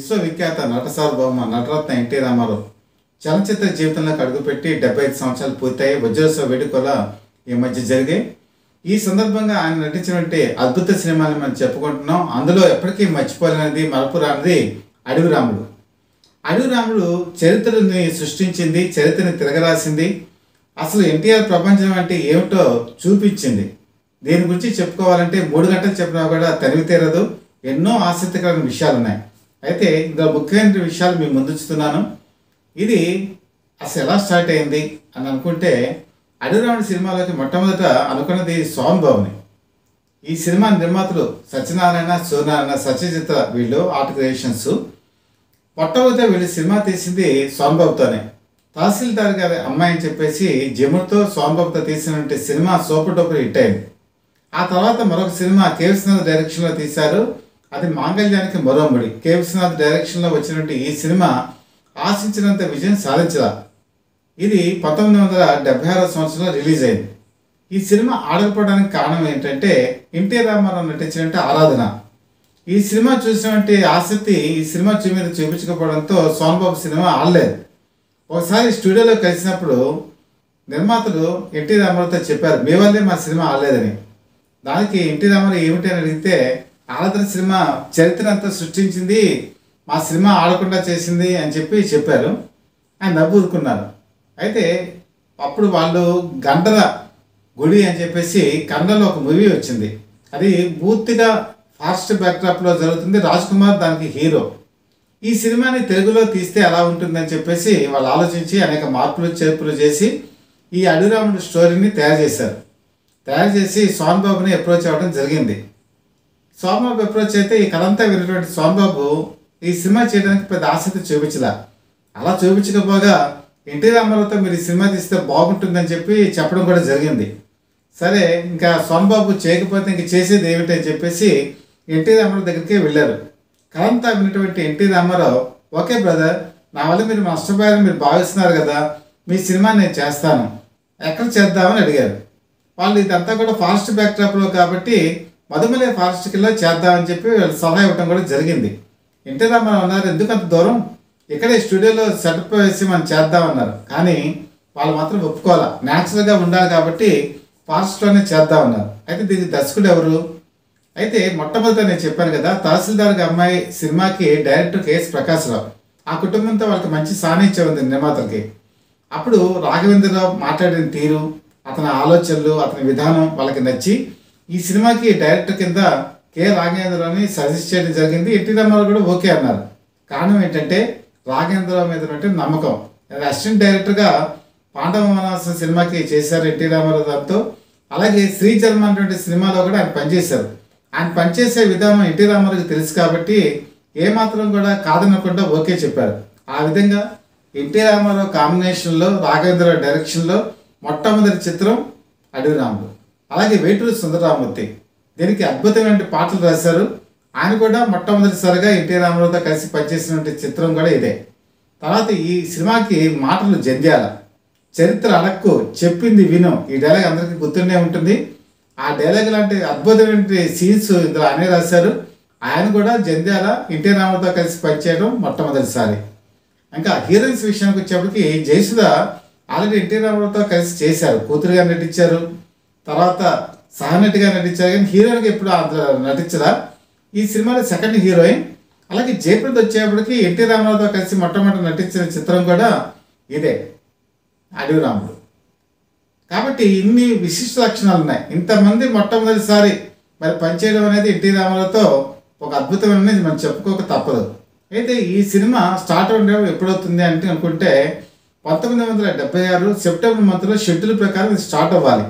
విశ్వవిఖ్యాత నట సార్వభౌమ నటరత్న ఎన్టీ రామారావు చలనచిత్ర జీవితంలోకి అడుగుపెట్టి 75 సంవత్సరాలు పూర్తయి వజ్రోత్సవ వేడుకల ఈ మధ్య జరిగాయి. ఈ సందర్భంగా ఆయన నటించినటువంటి అద్భుత సినిమాని మనం చెప్పుకుంటున్నాం. అందులో ఎప్పటికీ మర్చిపోలేనిది, మరపురానిది అడవి రాముడు. అడవి రాముడు చరిత్రని సృష్టించింది, చరిత్రని తిరగరాసింది. అసలు ఎన్టీఆర్ ప్రపంచం అంటే ఏమిటో చూపించింది. దీని గురించి చెప్పుకోవాలంటే 3 గంటలు చెప్పినా కూడా తనివి తీరదు. ఎన్నో ఆసక్తికరమైన విషయాలు ఉన్నాయి. అయితే ఇందులో ముఖ్యమైన విషయాలు మీ ముందుంచుతున్నాను. ఇది అసలు ఎలా స్టార్ట్ అయింది అని అనుకుంటే, అడవి రాముడు సినిమాలోకి మొట్టమొదట అనుకున్నది సోహన్ బాబుని. ఈ సినిమా నిర్మాతలు సత్యనారాయణ, సూర్యనారాయణ, సత్యజిత్, వీళ్ళు ఆర్ట్ క్రియేషన్స్. మొట్టమొదట వీళ్ళు సినిమా తీసింది సోహన్ బాబుతోనే. తహసీల్దార్ గారి అమ్మాయి అని చెప్పేసి జముర్తో సోహన్ బాబుతో తీసినటువంటి సినిమా సూపర్ డూపర్ హిట్ అయింది. ఆ తర్వాత మరొక సినిమా కె. విశ్వనాథ్ డైరెక్షన్లో తీశారు. అది మాంగళ్యానికి మరో ముడి. కె. విశ్వనాథ్ డైరెక్షన్లో వచ్చినటువంటి ఈ సినిమా ఆశించినంత విజయం సాధించలా. ఇది 1976 సంవత్సరంలో రిలీజ్ అయింది. ఈ సినిమా ఆడకపోవడానికి కారణం ఏంటంటే ఎన్టీ రామారావు నటించినట్టు ఆరాధన. ఈ సినిమా చూసినటువంటి ఆసక్తి ఈ సినిమా మీద చూపించకపోవడంతో సోహన్ బాబు సినిమా ఆడలేదు. ఒకసారి స్టూడియోలో కలిసినప్పుడు నిర్మాతలు ఎన్టీ రామారావుతో చెప్పారు, మీ వల్లే మా సినిమా ఆడలేదని. దానికి ఎన్టీ రామారావు ఏమిటి అని అడిగితే, ఆరాధన సినిమా చరిత్ర అంతా సృష్టించింది, మా సినిమా ఆడకుండా చేసింది అని చెప్పారు. ఆయన నవ్వుకున్నారు. అయితే అప్పుడు వాళ్ళు గండర గుడి అని చెప్పేసి కన్నడలో ఒక మూవీ వచ్చింది. అది పూర్తిగా ఫారెస్ట్ బ్యాక్డ్రాప్లో జరుగుతుంది. రాజ్ కుమార్ దానికి హీరో. ఈ సినిమాని తెలుగులో తీస్తే ఎలా ఉంటుందని చెప్పేసి వాళ్ళు ఆలోచించి అనేక మార్పులు చేర్పులు చేసి ఈ అడవి రాముడు స్టోరీని తయారు చేశారు. తయారు చేసి సోహన్ బాబుని అప్రోచ్ అవ్వడం జరిగింది. సోహన్ బాబు అప్రోచ్ అయితే ఈ కథంతా విన్నటువంటి సోహన్ బాబు ఈ సినిమా చేయడానికి పెద్ద ఆసక్తి చూపించలా. అలా చూపించకపోగా ఎన్టీ రామారావుతో మీరు ఈ సినిమా తీస్తే బాగుంటుందని చెప్పడం కూడా జరిగింది. సరే, ఇంకా సోహన్ బాబు చేయకపోతే ఇంక చేసేది ఏమిటని చెప్పేసి ఎన్టీ రామారావు దగ్గరికి వెళ్ళారు. కథంతా విన్నటువంటి ఎన్టీ రామారావు, ఓకే బ్రదర్, నా వల్ల మీరు నష్టపోయారని మీరు భావిస్తున్నారు కదా, మీ సినిమా నేను చేస్తాను, ఎక్కడ చేద్దామని అడిగారు. వాళ్ళు ఇదంతా కూడా ఫారెస్ట్ బ్యాక్డ్రాప్లో కాబట్టి మధుమలై ఫారెస్ట్ కింద చేద్దామని చెప్పి వాళ్ళు సలహా ఇవ్వడం కూడా జరిగింది. ఎన్టీ రామారావు అన్నారు, ఎందుకు అంత దూరం, ఇక్కడే స్టూడియోలో సెటప్ వేసి మనం చేద్దామన్నారు. కానీ వాళ్ళు మాత్రం ఒప్పుకోవాలి, న్యాచురల్గా ఉండాలి కాబట్టి ఫారెస్ట్లోనే చేద్దామన్నారు. అయితే దీనికి దర్శకుడు ఎవరు? అయితే మొట్టమొదట నేను చెప్పాను కదా, తహసీల్దార్ అమ్మాయి సినిమాకి డైరెక్టర్ కెఎస్ ప్రకాశ్రావు. ఆ కుటుంబంతో వాళ్ళకి మంచి సాన్నిధ్యం ఉంది నిర్మాతలకి. అప్పుడు రాఘవేంద్రరావు మాట్లాడిన తీరు, అతని ఆలోచనలు, అతని విధానం వాళ్ళకి నచ్చి ఈ సినిమాకి డైరెక్టర్ కింద కె. రాఘవేంద్రరావుని సజెస్ట్ చేయడం జరిగింది. ఎన్టీ రామారావు కూడా ఓకే అన్నారు. కారణం ఏంటంటే రాఘవేంద్రరావు మీద ఉన్నట్టు నమ్మకం. అసిస్టెంట్ డైరెక్టర్గా పాండవ వనవాసం సినిమాకి చేశారు ఎన్టీ రామారావు దాంతో. అలాగే శ్రీజన్మ అనేటువంటి సినిమాలో కూడా ఆయన పనిచేశారు. ఆయన పనిచేసే విధానం ఎన్టీ రామారావుకి తెలుసు కాబట్టి ఏమాత్రం కూడా కాదనకుండా ఓకే చెప్పారు. ఆ విధంగా ఎన్టీ రామారావు కాంబినేషన్లో, రాఘవేంద్రరావు డైరెక్షన్లో మొట్టమొదటి చిత్రం అడవి రాముడు. అలాగే వేటూరి సుందరరామూర్తి దీనికి అద్భుతమైన పాటలు రాశారు. ఆయన కూడా మొట్టమొదటిసారిగా ఎన్టీ రామారావుతో కలిసి పనిచేసినటువంటి చిత్రం కూడా ఇదే. తర్వాత ఈ సినిమాకి మాటలు జంధ్యాల, చరిత్ర అడక్కు, చెప్పింది విను, ఈ డైలాగ్ అందరికీ గుర్తుండే ఉంటుంది. ఆ డైలాగ్ లాంటి అద్భుతమైన సీన్స్ ఇందులో ఆయనే రాశారు. ఆయన కూడా జంధ్యాల ఎన్టీ రామారావుతో కలిసి పనిచేయడం మొట్టమొదటిసారి. ఇంకా హీరోయిన్స్ విషయానికి వచ్చేప్పటికి జయసుధ ఆల్రెడీ ఎన్టీ రామారావుతో కలిసి చేశారు, కూతురుగా నటించారు, తర్వాత సహనటిగా నటించారు. కానీ హీరోయిన్గా ఎప్పుడు నటించరా. ఈ సినిమాలో సెకండ్ హీరోయిన్. అలాగే జయప్రద వచ్చేప్పటికి ఎన్టీ రామారావుతో కలిసి మొట్టమొదటి నటించిన చిత్రం కూడా ఇదే అడవి రాముడు. కాబట్టి ఇన్ని విశిష్ట లక్షణాలు ఉన్నాయి. ఇంతమంది మొట్టమొదటిసారి మరి పనిచేయడం అనేది ఎన్టీ రామారావుతో ఒక అద్భుతమైనది మనం చెప్పుకోక తప్పదు. అయితే ఈ సినిమా స్టార్ట్ అవ్వడం ఎప్పుడవుతుంది అంటే అనుకుంటే 1976 సెప్టెంబర్ మంత్లో షెడ్యూల్ ప్రకారం ఇది స్టార్ట్ అవ్వాలి.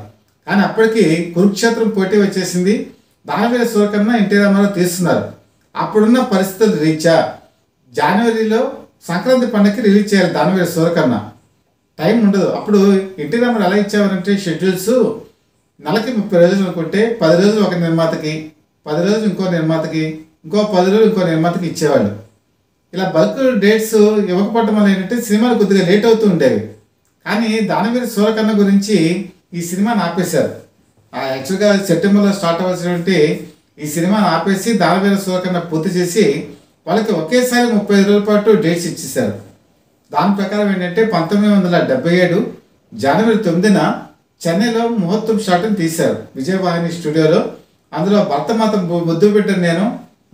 కానీ అప్పటికి కురుక్షేత్రం పోటీ వచ్చేసింది. దానవీర సూరకర్ణ ఎన్టీ రామారావు తీస్తున్నారు. అప్పుడున్న పరిస్థితుల రీత్యా జనవరిలో సంక్రాంతి పండుగకి రిలీజ్ చేయాలి దానవీర సూరకర్ణ. టైం ఉండదు. అప్పుడు ఎన్టీ రామారావు ఎలా ఇచ్చేవారంటే షెడ్యూల్స్ నెలకి 30 రోజులు అనుకుంటే 10 రోజులు ఒక నిర్మాతకి, 10 రోజులు ఇంకో నిర్మాతకి, ఇంకో 10 రోజులు ఇంకో నిర్మాతకి ఇచ్చేవాళ్ళు. ఇలా బల్క్ డేట్స్ ఇవ్వకపోవడం వల్ల ఏంటంటే సినిమాలు కొద్దిగా లేట్ అవుతూ ఉండేవి. కానీ దానవీర సూరకర్ణ గురించి ఈ సినిమాని ఆపేశారు. యాక్చువల్గా సెప్టెంబర్లో స్టార్ట్ అవ్వాల్సినటువంటి ఈ సినిమాని ఆపేసి దానవీర సూరకర్ణ పూర్తి చేసి వాళ్ళకి ఒకేసారి 35 రోజుల పాటు డేట్స్ ఇచ్చేశారు. దాని ప్రకారం ఏంటంటే 1977 జనవరి 9న చెన్నైలో ముహూర్తం షాట్ని తీశారు విజయవాహిని స్టూడియోలో. అందులో భర్తమాత ముద్దు పెట్టిన నేను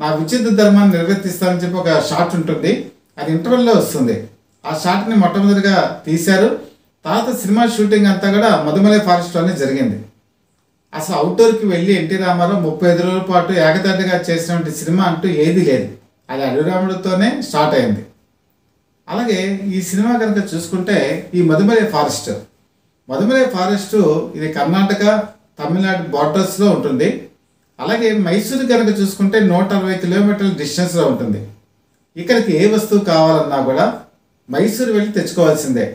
నా విచిత్ర ధర్మాన్ని నిర్వర్తిస్తానని చెప్పి ఒక షాట్ ఉంటుంది. అది ఇంటర్వెల్లో వస్తుంది. ఆ షాట్ని మొట్టమొదటిగా తీశారు. తర్వాత సినిమా షూటింగ్ అంతా కూడా మధుమలై ఫారెస్ట్లోనే జరిగింది. అసలు అవుట్డోర్కి వెళ్ళి ఎన్టీ రామారావు 35 రోజుల పాటు ఏకదాటిగా చేసినటువంటి సినిమా అంటూ ఏదీ లేదు. అది అడవి రాముడితోనే స్టార్ట్ అయింది. అలాగే ఈ సినిమా కనుక చూసుకుంటే ఈ మధుమలై ఫారెస్ట్ ఇది కర్ణాటక తమిళనాడు బార్డర్స్లో ఉంటుంది. అలాగే మైసూరు కనుక చూసుకుంటే 160 కిలోమీటర్ల డిస్టెన్స్లో ఉంటుంది. ఇక్కడికి ఏ వస్తువు కావాలన్నా కూడా మైసూరు వెళ్ళి తెచ్చుకోవాల్సిందే.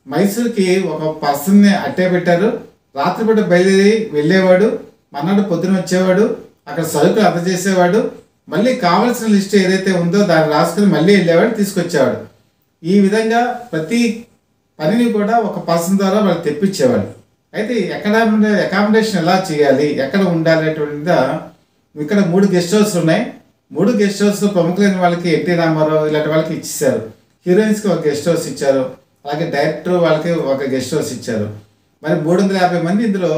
మైసూరుకి ఒక పర్సన్ని అట్టే పెట్టారు. రాత్రిపూట బయలుదేరి వెళ్ళేవాడు, మన్నాడు పొద్దున వచ్చేవాడు, అక్కడ సరుకులు అందజేసేవాడు, మళ్ళీ కావాల్సిన లిస్ట్ ఏదైతే ఉందో దాన్ని రాసుకుని మళ్ళీ వెళ్ళేవాడు, తీసుకొచ్చేవాడు. ఈ విధంగా ప్రతి పనిని కూడా ఒక పర్సన్ ద్వారా వాళ్ళు తెప్పించేవాడు. అయితే అకామిడేషన్ ఎలా చేయాలి, ఎక్కడ ఉండాలి అనేటువంటిదా ఇక్కడ 3 గెస్ట్ హౌస్లు ఉన్నాయి. 3 గెస్ట్ హౌస్లో ప్రముఖులైన వాళ్ళకి ఎన్టీ రామారావు ఇలాంటి వాళ్ళకి ఇచ్చేసారు. హీరోయిన్స్కి ఒక గెస్ట్ హౌస్ ఇచ్చారు. అలాగే డైరెక్టర్ వాళ్ళకి ఒక గెస్ట్ హౌస్ ఇచ్చారు. మరి 350 మంది ఇందులో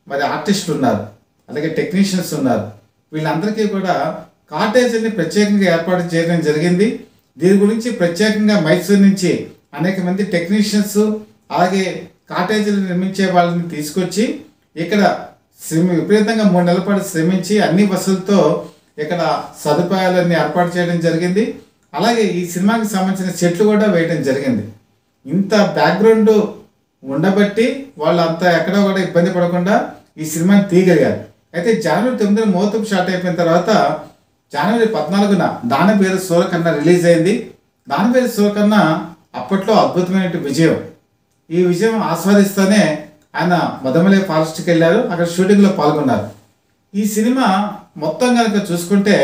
మరి ఆర్టిస్టులు ఉన్నారు, అలాగే టెక్నీషియన్స్ ఉన్నారు. వీళ్ళందరికీ కూడా కాటేజీని ప్రత్యేకంగా ఏర్పాటు చేయడం జరిగింది. దీని గురించి ప్రత్యేకంగా మైసూరు నుంచి అనేక మంది టెక్నీషియన్స్ అలాగే కాటేజీలు నిర్మించే వాళ్ళని తీసుకొచ్చి ఇక్కడ విపరీతంగా 3 నెలల పాటు శ్రమించి అన్ని వసతులతో ఇక్కడ సదుపాయాలన్నీ ఏర్పాటు చేయడం జరిగింది. అలాగే ఈ సినిమాకి సంబంధించిన సెట్లు కూడా వేయడం జరిగింది. ఇంత బ్యాక్గ్రౌండ్ ఉండబట్టి వాళ్ళు అంతా ఎక్కడో కూడా ఇబ్బంది పడకుండా ఈ సినిమాని తీయగలిగారు. అయితే జనవరి 9న ముహూర్తం షాట్ అయిపోయిన తర్వాత జనవరి 14న దానబేరు సూరకన్న రిలీజ్ అయింది. దానబేరు సూరకన్న అప్పట్లో అద్భుతమైన విజయం. ఈ విజయం ఆస్వాదిస్తూనే ఆయన మధుమలై ఫారెస్ట్కి వెళ్ళారు. అక్కడ షూటింగ్లో పాల్గొన్నారు. ఈ సినిమా మొత్తం కనుక చూసుకుంటే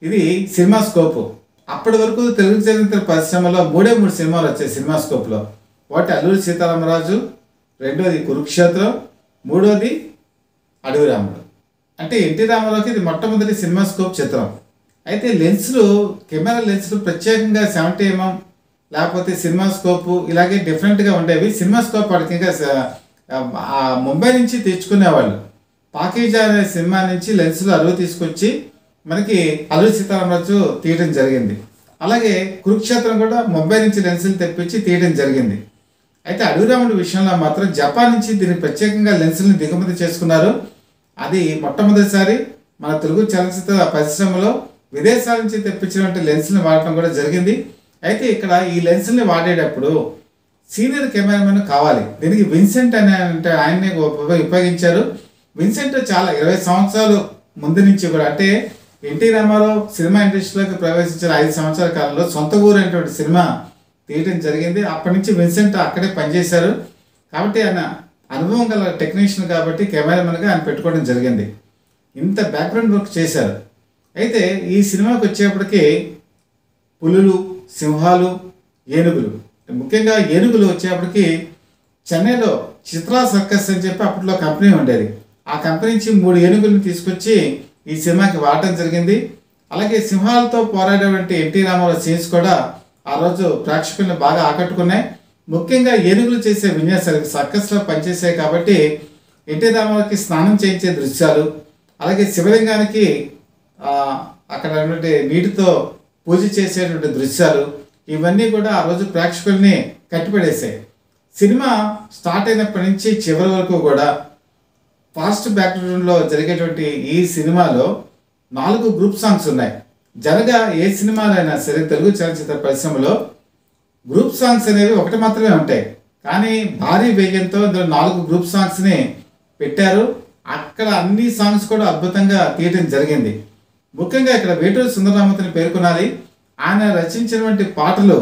ఇది సినిమా స్కోప్. అప్పటి వరకు తెలుగు చలనచిత్ర పరిశ్రమలో 3 సినిమాలు వచ్చాయి సినిమా స్కోప్లో. ఒకటి అల్లూరి సీతారామరాజు, రెండోది కురుక్షేత్రం, మూడోది అడవి రాముడు. అంటే ఎన్టీ రామారావుకి ఇది మొట్టమొదటి సినిమా స్కోప్ చిత్రం. అయితే కెమెరా లెన్సులు ప్రత్యేకంగా 70mm లేకపోతే సినిమా స్కోప్ ఇలాగే డిఫరెంట్గా ఉండేవి. సినిమా స్కోప్ వాడికి ఇంకా ముంబై నుంచి తెచ్చుకునేవాళ్ళు. పాకీజా అనే సినిమా నుంచి లెన్సులు అరువు తీసుకొచ్చి మనకి అల్లూరి సీతారామరాజు తీయడం జరిగింది. అలాగే కురుక్షేత్రం కూడా ముంబై నుంచి లెన్సులు తెప్పించి తీయడం జరిగింది. అయితే అడవి రాముడి విషయంలో మాత్రం జపాన్ నుంచి దీన్ని ప్రత్యేకంగా లెన్సుల్ని దిగుమతి చేసుకున్నారు. అది మొట్టమొదటిసారి మన తెలుగు చలనచిత్ర పరిశ్రమలో విదేశాల నుంచి తెప్పించినటువంటి లెన్స్ని వాడటం కూడా జరిగింది. అయితే ఇక్కడ ఈ లెన్స్ని వాడేటప్పుడు సీనియర్ కెమెరామెన్ కావాలి. దీనికి విన్సెంట్ అనే ఆయన్ని ఉపయోగించారు. విన్సెంట్ చాలా 20 సంవత్సరాలు ముందు నుంచి కూడా అంటే ఎన్టీ రామారావు సినిమా ఇండస్ట్రీలోకి ప్రవేశించిన 5 సంవత్సరాల కాలంలో సొంత ఊరు అనేటువంటి సినిమా తీయడం జరిగింది. అప్పటి నుంచి విన్సెంట్ అక్కడే పనిచేశారు. కాబట్టి ఆయన అనుభవం గల టెక్నీషియన్ కాబట్టి కెమెరామెన్గా ఆయన పెట్టుకోవడం జరిగింది. ఇంత బ్యాక్గ్రౌండ్ వర్క్ చేశారు. అయితే ఈ సినిమాకి వచ్చేప్పటికి పులులు, సింహాలు, ఏనుగులు, ముఖ్యంగా ఏనుగులు వచ్చేప్పటికి చెన్నైలో చిత్రా సర్కస్ అని చెప్పి అప్పట్లో కంపెనీ ఉండేది. ఆ కంపెనీ నుంచి 3 ఏనుగులను తీసుకొచ్చి ఈ సినిమాకి వాడటం జరిగింది. అలాగే సింహాలతో పోరాడేటువంటి ఎన్టీ రామారావు సీన్స్ కూడా ఆ రోజు ప్రేక్షకులను బాగా ఆకట్టుకున్నాయి. ముఖ్యంగా ఏనుగులు చేసే విన్యాసాలు సర్కస్లో పనిచేసాయి కాబట్టి ఎన్టీ రామారావుకి స్నానం చేయించే దృశ్యాలు, అలాగే శివలింగానికి అక్కడ నీటితో పూజ చేసేటువంటి దృశ్యాలు ఇవన్నీ కూడా ఆ రోజు ప్రేక్షకుల్ని కట్టిపడేసాయి. సినిమా స్టార్ట్ అయినప్పటి నుంచి చివరి వరకు కూడా ఫాస్ట్ బ్యాక్గ్రౌండ్లో జరిగేటువంటి ఈ సినిమాలో 4 గ్రూప్ సాంగ్స్ ఉన్నాయి. జనగా ఏ సినిమాలో అయినా సరే తెలుగు చలనచిత్ర పరిశ్రమలో గ్రూప్ సాంగ్స్ అనేవి ఒకటి మాత్రమే ఉంటాయి. కానీ భారీ వేగంతో ఇందులో 4 గ్రూప్ సాంగ్స్ని పెట్టారు. అక్కడ అన్ని సాంగ్స్ కూడా అద్భుతంగా తీయటం జరిగింది. ముఖ్యంగా ఇక్కడ వేటూరి సుందరరామూర్తిని పేర్కొనాలి. ఆయన రచించినటువంటి పాటలు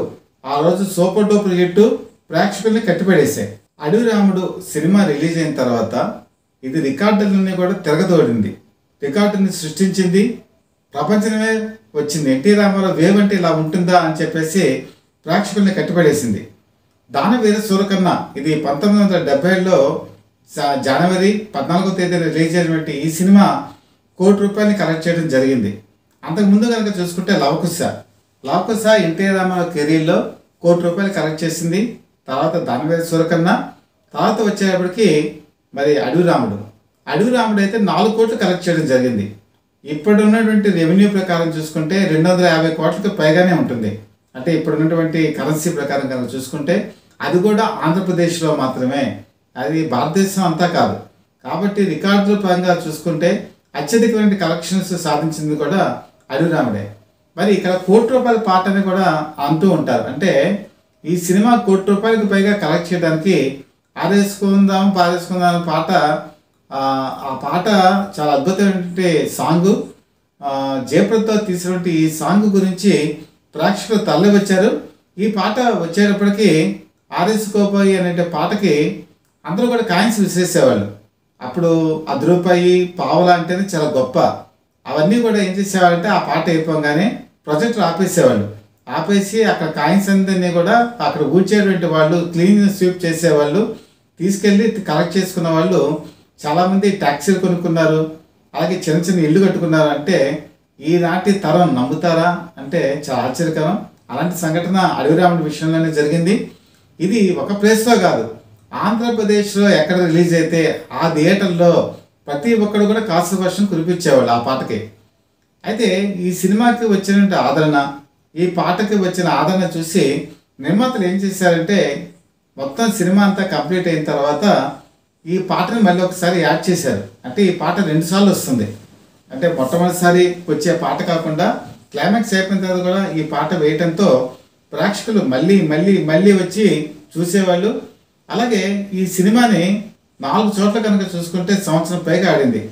ఆ రోజు సూపర్ డూపర్ హిట్, ప్రేక్షకుల్ని కట్టిపడేశాయి. అడవి రాముడు సినిమా రిలీజ్ అయిన తర్వాత ఇది రికార్డులన్నీ కూడా తిరగదోడింది, రికార్డుని సృష్టించింది, ప్రపంచమే వచ్చింది. ఎన్టీ రామారావు వేవ్ అంటే ఇలా ఉంటుందా అని చెప్పేసి ప్రేక్షకుల్ని కట్టిపడేసింది. దానవీర సూరకన్న ఇది 1970లో జనవరి 14వ తేదీన రిలీజ్ అయినటువంటి ఈ సినిమా ₹1 కోటి కలెక్ట్ చేయడం జరిగింది. అంతకు ముందు కనుక చూసుకుంటే లవకుశ ఎన్టీఆర్ రామారావు కెరీర్లో ₹1,00,00,000 కలెక్ట్ చేసింది. తర్వాత దానివేద సూరకన్న, తర్వాత వచ్చేటప్పటికి మరి అడవి రాముడు అయితే 4 కోట్లు కలెక్ట్ చేయడం జరిగింది. ఇప్పుడు ఉన్నటువంటి రెవెన్యూ ప్రకారం చూసుకుంటే 250 కోట్లకు పైగానే ఉంటుంది. అంటే ఇప్పుడు ఉన్నటువంటి కరెన్సీ ప్రకారం కనుక చూసుకుంటే అది కూడా ఆంధ్రప్రదేశ్లో మాత్రమే, అది భారతదేశం అంతా కాదు. కాబట్టి రికార్డుల పరంగా చూసుకుంటే అత్యధికమైన కలెక్షన్స్ సాధించింది కూడా అడవి రాముడే. మరి ఇక్కడ ₹1,00,00,000 పాట అని కూడా అంటూ ఉంటారు. అంటే ఈ సినిమా ₹1,00,00,000 పైగా కలెక్ట్ చేయడానికి ఆరేసుకుందాం పారేసుకుందాం అనే పాట, ఆ పాట చాలా అద్భుతమైనటువంటి సాంగు. జయప్రదతో తీసినటువంటి ఈ సాంగ్ గురించి ప్రేక్షకులు తరలి వచ్చారు. ఈ పాట వచ్చేటప్పటికి ఆరేసుకోపోయి అనే పాటకి అందరూ కూడా కాయిన్స్ విసిరేసేవాళ్ళు. అప్పుడు ₹10 పావలా అంటేనే చాలా గొప్ప. అవన్నీ కూడా ఏం చేసేవాళ్ళంటే ఆ పాట అయిపోగానే ప్రొజెక్టర్ ఆపేసేవాళ్ళు. ఆపేసి అక్కడ కాయిన్స్ అందరినీ కూడా అక్కడ ఊడ్చేటువంటి వాళ్ళు, క్లీన్ స్వీప్ చేసేవాళ్ళు, తీసుకెళ్ళి కలెక్ట్ చేసుకున్న వాళ్ళు చాలామంది ట్యాక్సీలు కొనుక్కున్నారు, అలాగే చిన్న చిన్న ఇల్లు కట్టుకున్నారు. అంటే ఈనాటి తరం నమ్ముతారా అంటే చాలా ఆశ్చర్యకరం. అలాంటి సంఘటన అడవి రాముడి విషయంలోనే జరిగింది. ఇది ఒక ప్లేస్లో కాదు, ఆంధ్రప్రదేశ్లో ఎక్కడ రిలీజ్ అయితే ఆ థియేటర్లో ప్రతి ఒక్కరు కూడా కాసు వర్షం కురిపించేవాళ్ళు ఆ పాటకి. అయితే ఈ సినిమాకి వచ్చిన ఆదరణ, ఈ పాటకి వచ్చిన ఆదరణ చూసి నిర్మాతలు ఏం చేశారంటే మొత్తం సినిమా అంతా కంప్లీట్ అయిన తర్వాత ఈ పాటని మళ్ళీ ఒకసారి యాడ్ చేశారు. అంటే ఈ పాట 2 సార్లు వస్తుంది. అంటే మొట్టమొదటిసారి వచ్చే పాట కాకుండా క్లైమాక్స్ అయిపోయిన తర్వాత కూడా ఈ పాట వేయటంతో ప్రేక్షకులు మళ్ళీ మళ్ళీ మళ్ళీ వచ్చి చూసేవాళ్ళు. అలాగే ఈ సినిమాని 4 చోట్ల కనుక చూసుకుంటే సంవత్సరం పైగా ఆడింది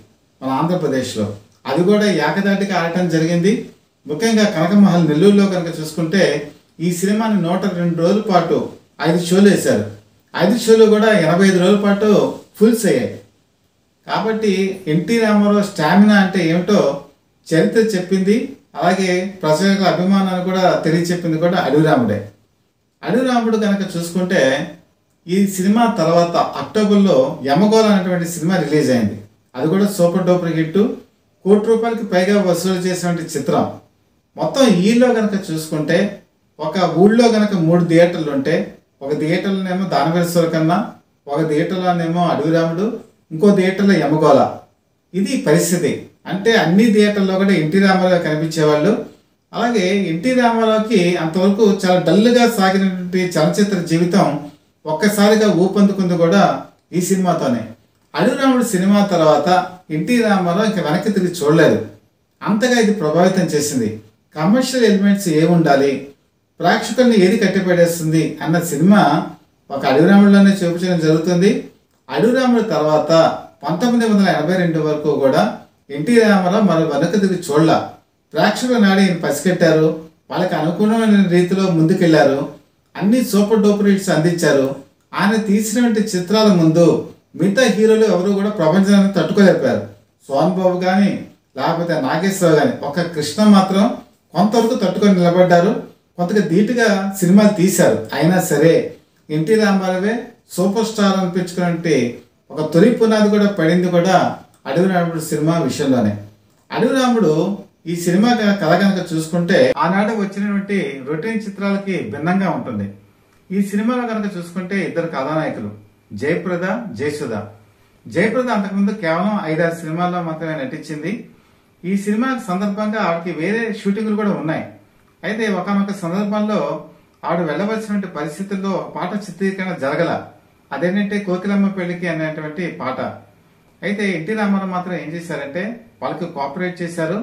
మన ఆంధ్రప్రదేశ్లో. అది కూడా ఏకదాటిగా ఆడటం జరిగింది. ముఖ్యంగా కనకమహల్ నెల్లూరులో కనుక చూసుకుంటే ఈ సినిమాని 102 రోజుల పాటు 5 షోలు వేశారు. 5 షోలు కూడా 85 రోజుల పాటు ఫుల్స్ అయ్యాయి. కాబట్టి ఎన్టీ రామారావు స్టామినా అంటే ఏమిటో చరిత్ర చెప్పింది. అలాగే ప్రజల అభిమానాన్ని కూడా తెలియచెప్పింది కూడా అడవి రాముడే. అడవి రాముడు కనుక చూసుకుంటే ఈ సినిమా తర్వాత అక్టోబర్లో యమగోళ అనేటువంటి సినిమా రిలీజ్ అయింది. అది కూడా సూపర్ డూపర్ హిట్. ₹1,00,00,000 పైగా వసూలు చేసినటువంటి చిత్రం. మొత్తం ఈలో కనుక చూసుకుంటే ఒక ఊళ్ళో కనుక 3 థియేటర్లు ఉంటే ఒక థియేటర్లోనేమో దానవేద సూరకన్న, ఒక థియేటర్లోనేమో అడవి రాముడు, ఇంకో థియేటర్లో యమగోళ. ఇది పరిస్థితి. అంటే అన్ని థియేటర్లో కూడా ఎన్టీ రామారావు కనిపించేవాళ్ళు. అలాగే ఎన్టీ రామారావుకి అంతవరకు చాలా డల్గా సాగినటువంటి చలనచిత్ర జీవితం ఒక్కసారిగా ఊపందుకుంది కూడా ఈ సినిమాతోనే. అడవి రాముడు సినిమా తర్వాత ఎన్టీ రామారావు ఇంకా వెనక్కి తిరిగి చూడలేదు. అంతగా ఇది ప్రభావితం చేసింది. కమర్షియల్ ఎలిమెంట్స్ ఏముండాలి, ప్రేక్షకుల్ని ఏది కట్టిపడేస్తుంది అన్న సినిమా ఒక అడవి రాముడిలోనే చూపించడం జరుగుతుంది. అడవి రాముడి తర్వాత 1982 వరకు కూడా ఎన్టీ రామారావు మరో వెనక్కి తిరిగి చూడలా. ప్రేక్షకుల నాడి ఈయన పసిగట్టారు, వాళ్ళకి అనుకూలమైన రీతిలో ముందుకెళ్లారు, అన్ని సూపర్ డూపర్ హిట్స్ అందించారు. ఆయన తీసినటువంటి చిత్రాల ముందు మిగతా హీరోలు ఎవరు కూడా ప్రపంచాన్ని తట్టుకోలేపారు. సోన్ బాబు కానీ లేకపోతే నాగేశ్వరరావు కానీ, ఒక కృష్ణ మాత్రం కొంతవరకు తట్టుకొని నిలబడ్డారు. కొంతగా ధీటుగా సినిమాలు తీశారు. అయినా సరే ఎన్టీ రామారావే సూపర్ స్టార్ అనిపించుకున్నట్టు ఒక తొలి పునాది కూడా పడింది కూడా అడవి రాముడు సినిమా విషయంలోనే. అడవి రాముడు ఈ సినిమా కథ కనుక చూసుకుంటే ఆనాడు వచ్చినటువంటి రొటీన్ చిత్రాలకి భిన్నంగా ఉంటుంది. ఈ సినిమాలో కనుక చూసుకుంటే 2 కథానాయకులు, జయప్రద, జయసుధ. జయప్రద అంతకుముందు కేవలం 5-6 సినిమాల్లో మాత్రమే నటించింది. ఈ సినిమా సందర్భంగా ఆవిడకి వేరే షూటింగ్లు కూడా ఉన్నాయి. అయితే ఒకనొక సందర్భంలో ఆవిడ వెళ్ళవలసినటువంటి పరిస్థితుల్లో పాట చిత్రీకరణ జరగల. అదేంటంటే కోకిలమ్మ పెళ్లికి అనేటువంటి పాట. అయితే ఎన్టీ రామారావు మాత్రం ఏం చేశారంటే వాళ్ళకి కోఆపరేట్ చేశారు.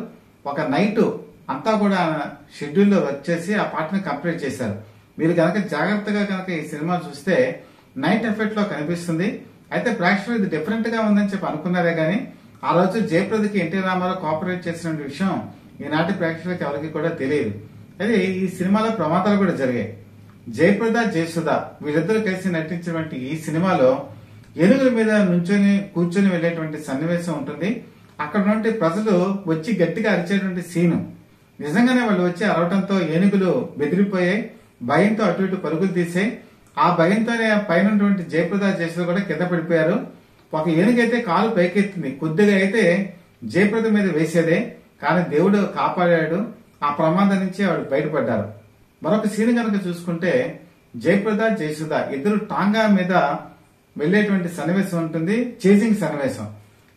ఒక నైట్ అంతా కూడా షెడ్యూల్లో వర్క్ చేసి ఆ పాటను కంప్లీట్ చేశారు. మీరు కనుక జాగ్రత్తగా కనుక ఈ సినిమా చూస్తే నైట్ ఎఫెక్ట్ లో కనిపిస్తుంది. అయితే ప్రేక్షకులు ఇది డిఫరెంట్ గా ఉందని చెప్పి అనుకున్నారే గానీ ఆ రోజు జయప్రదకి ఎన్టీ రామారావు కోఆపరేట్ చేసిన విషయం ఈనాటి ప్రేక్షకులకు ఎవరికి కూడా తెలియదు. అయితే ఈ సినిమాలో ప్రమాదాలు కూడా జరిగాయి. జయప్రద, జయసుధ వీళ్ళిద్దరూ కలిసి నటించినటువంటి ఈ సినిమాలో ఏనుగుల మీద నుంచొని కూర్చొని వెళ్లేటువంటి సన్నివేశం ఉంటుంది. అక్కడ నుండి ప్రజలు వచ్చి గట్టిగా అరిచేటువంటి సీను. నిజంగానే వాళ్ళు వచ్చి అరవటంతో ఏనుగులు బెదిరిపోయాయి, భయంతో అటు ఇటు పరుగులు తీసాయి. ఆ భయంతోనే పైన జయప్రద, జయసుధ కూడా కింద పడిపోయారు. ఒక ఏనుగైతే కాలు పైకెత్తింది, కొద్దిగా అయితే జయప్రద మీద వేసేదే. కానీ దేవుడు కాపాడాడు. ఆ ప్రమాదం నుంచి ఆవిడ బయటపడ్డారు. మరొక సీన్ కనుక చూసుకుంటే జయప్రద జయసుధ ఇద్దరు టాంగా మీద వెళ్లేటువంటి సన్నివేశం ఉంటుంది, చేజింగ్ సన్నివేశం.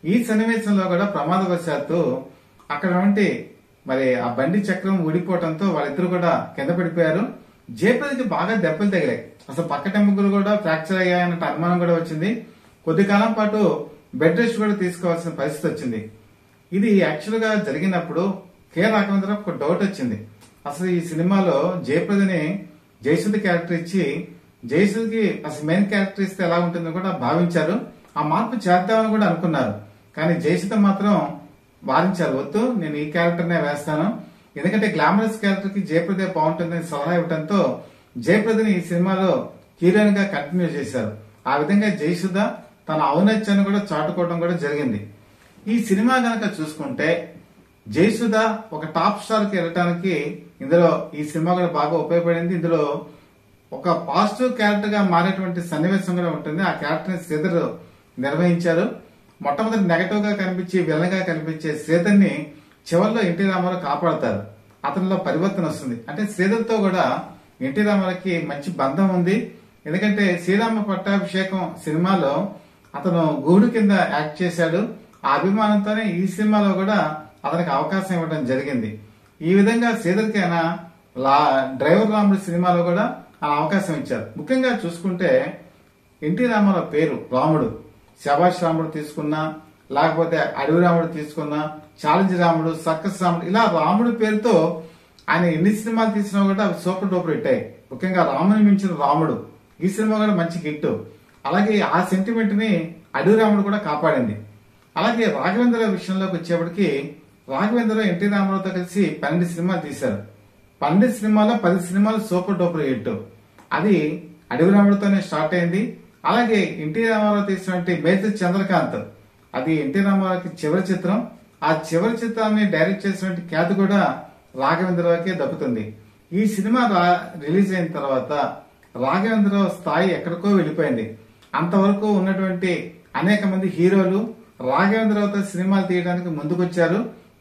ఈ సన్నివేశంలో కూడా ప్రమాదవశాత్తు అక్కడ ఉంటే మరి ఆ బండి చక్రం ఊడిపోవడంతో వాళ్ళిద్దరు కూడా కింద పడిపోయారు. జయప్రదకి బాగా దెబ్బలు తగిలాయి. అసలు పక్కటెంపుకలు కూడా ఫ్రాక్చర్ అయ్యాయన్నట్టు అనుమానం కూడా వచ్చింది. కొద్ది కాలం పాటు బెడ్ రెస్ట్ కూడా తీసుకోవాల్సిన పరిస్థితి వచ్చింది. ఇది యాక్చువల్ గా జరిగినప్పుడు కె రాఘవేంద్ర ఒక డౌట్ వచ్చింది. అసలు ఈ సినిమాలో జయప్రదని జయసుధ క్యారెక్టర్ ఇచ్చి జయసుధకి అసలు మెయిన్ క్యారెక్టర్ ఇస్తే ఎలా ఉంటుందో కూడా భావించారు. ఆ మార్పు చేద్దామని కూడా అనుకున్నారు. కానీ జయసుధ మాత్రం వారించారు, వద్దు నేను ఈ క్యారెక్టర్ నే వేస్తాను, ఎందుకంటే గ్లామరస్ క్యారెక్టర్ కి జయప్రదే బాగుంటుందని సలహా ఇవ్వడంతో జయప్రదని ఈ సినిమాలో హీరోయిన్ గా కంటిన్యూ చేశారు. ఆ విధంగా జయసుధ తన ఔన్నత్యాన్ని కూడా చాటుకోవడం కూడా జరిగింది. ఈ సినిమా గనక చూసుకుంటే జయసుధ ఒక టాప్ స్టార్ కి వెళ్ళటానికి ఇందులో ఈ సినిమా కూడా బాగా ఉపయోగపడింది. ఇందులో ఒక పాజిటివ్ క్యారెక్టర్ గా మారేటువంటి సన్నివేశం కూడా ఉంటుంది. ఆ క్యారెక్టర్ ని శ్రీధర్ నిర్వహించారు. మొట్టమొదటి నెగటివ్ గా కనిపించి విలన్ గా కనిపించే శ్రీధర్ ని చివరిలో ఎన్టీ రామారావు కాపాడతారు. అతనిలో పరివర్తన వస్తుంది. అంటే శ్రీధర్ తో కూడా ఎన్టీ రామారావుకి మంచి బంధం ఉంది. ఎందుకంటే శ్రీరామ పట్టాభిషేకం సినిమాలో అతను గూడు కింద యాక్ట్ చేశాడు. ఆ అభిమానంతోనే ఈ సినిమాలో కూడా అతనికి అవకాశం ఇవ్వడం జరిగింది. ఈ విధంగా శ్రీధర్కి ఆయన డ్రైవర్ రాముడు సినిమాలో కూడా ఆ అవకాశం ఇచ్చారు. ముఖ్యంగా చూసుకుంటే ఎన్టీ రామారావు పేరు రాముడు, శభాష్ రాముడు తీసుకున్నా, లేకపోతే అడవి రాముడు తీసుకున్నా, ఛాలెంజ్ రాముడు, సర్కస్ రాముడు, ఇలా రాముడి పేరుతో ఆయన ఎన్ని సినిమాలు తీసినా కూడా అవి సూపర్ డూపర్ హిట్ అయ్యాయి. ముఖ్యంగా రాముని మించిన రాముడు ఈ సినిమా కూడా మంచి హిట్. అలాగే ఆ సెంటిమెంట్ ని అడవి రాముడు కూడా కాపాడింది. అలాగే రాఘవేంద్ర విషయంలోకి వచ్చేప్పటికి రాఘవేంద్ర ఎన్టీ రామారావుతో కలిసి 12 సినిమాలు తీశారు. 12 సినిమాలో 10 సినిమాలు సూపర్ డూపర్ హిట్. అది అడవి రాముడితోనే స్టార్ట్ అయింది. అలాగే ఎన్టీ రామారావు తీసినటువంటి మేజర్ చంద్రకాంత్, అది ఎన్టీ రామారావుకి చివరి చిత్రం. ఆ చివరి చిత్రాన్ని డైరెక్ట్ చేసినటువంటి ఖ్యాతి కూడా రాఘవేంద్రరావుకే దక్కుతుంది. ఈ సినిమా రిలీజ్ అయిన తర్వాత రాఘవేంద్రరావు స్థాయి ఎక్కడికో వెళ్ళిపోయింది. అంతవరకు ఉన్నటువంటి అనేక మంది హీరోలు రాఘవేంద్రరావుతో సినిమాలు తీయడానికి ముందుకొచ్చారు.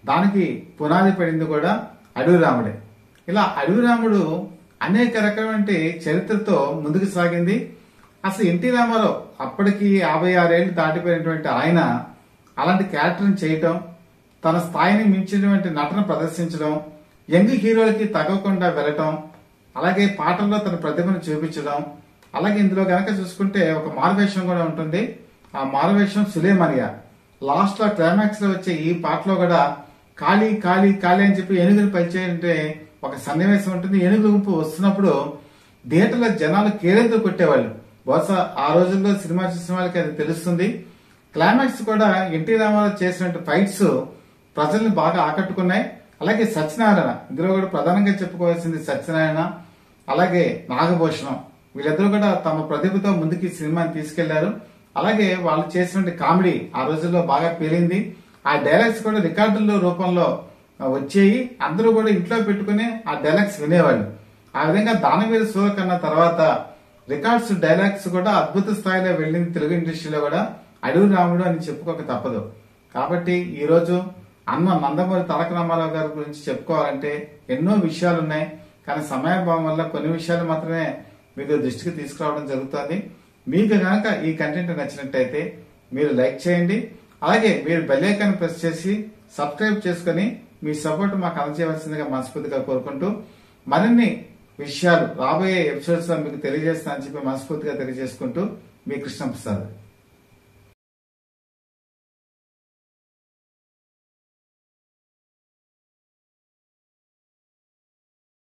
దానికి పునాది పడింది కూడా అడవి రాముడే. ఇలా అడవి రాముడు అనేక రకమైన చరిత్రతో ముందుకు సాగింది. అసలు ఎన్టీ రామారావు అప్పటికి 56 ఏళ్లు దాటిపోయినటువంటి ఆయన అలాంటి క్యారెక్టర్ని చేయటం, తన స్థాయిని మించినటువంటి నటన ప్రదర్శించడం, యంగ్ హీరోలకి తగ్గకుండా వెళ్ళటం, అలాగే పాటల్లో తన ప్రతిభను చూపించడం. అలాగే ఇందులో గనక చూసుకుంటే ఒక మారువేషం కూడా ఉంటుంది. ఆ మారువేషం సులేమనియా. లాస్ట్ లో క్లైమాక్స్ లో వచ్చే ఈ పాటలో కూడా ఖాళీ ఖాళీ ఖాళీ అని చెప్పి ఏనుగుని పరిచయంటే ఒక సన్నివేశం ఉంటుంది. ఏనుగుల గుంపు వస్తున్నప్పుడు థియేటర్లో జనాలు కేరింతలు కొట్టేవాళ్ళు. బహుశా ఆ రోజుల్లో సినిమా చూసిన వాళ్ళకి అది తెలుస్తుంది. క్లైమాక్స్ కూడా ఎన్టీ రామారావు చేసినట్టు ఫైట్స్ ప్రజల్ని బాగా ఆకట్టుకున్నాయి. అలాగే సత్యనారాయణ, ఇందులో కూడా ప్రధానంగా చెప్పుకోవాల్సింది సత్యనారాయణ, అలాగే నాగభూషణం, వీళ్ళిద్దరూ కూడా తమ ప్రతిభతో ముందుకి సినిమాని తీసుకెళ్లారు. అలాగే వాళ్ళు చేసినటువంటి కామెడీ ఆ రోజుల్లో బాగా పేలింది. ఆ డైలాగ్స్ కూడా రికార్డుల రూపంలో వచ్చేయి. అందరూ కూడా ఇంట్లో పెట్టుకుని ఆ డైలాగ్స్ వినేవాళ్ళు. ఆ విధంగా దానవీర సూరకన్న తర్వాత రికార్డ్స్ డైలాగ్స్ కూడా అద్భుత స్థాయిలో వెళ్ళింది తెలుగు ఇండస్ట్రీలో కూడా అడవి రాముడు అని చెప్పుకోక తప్పదు. కాబట్టి ఈ రోజు అన్న నందమూరి తారక రామారావు గారి గురించి చెప్పుకోవాలంటే ఎన్నో విషయాలు ఉన్నాయి. కానీ సమయాభావం వల్ల కొన్ని విషయాలు మాత్రమే మీకు దృష్టికి తీసుకురావడం జరుగుతుంది. మీకు కనుక ఈ కంటెంట్ నచ్చినట్టయితే మీరు లైక్ చేయండి. అలాగే మీరు బెల్ ఐకాన్ ప్రెస్ చేసి సబ్స్క్రైబ్ చేసుకుని మీ సపోర్ట్ మాకు అందజేయవలసిందిగా మనస్ఫూర్తిగా కోరుకుంటూ మరిన్ని విషయాలు రాబోయే ఎపిసోడ్స్ లో మీకు తెలియజేస్తానని చెప్పి మనస్ఫూర్తిగా తెలియజేసుకుంటూ మీ కృష్ణప్రసాద్.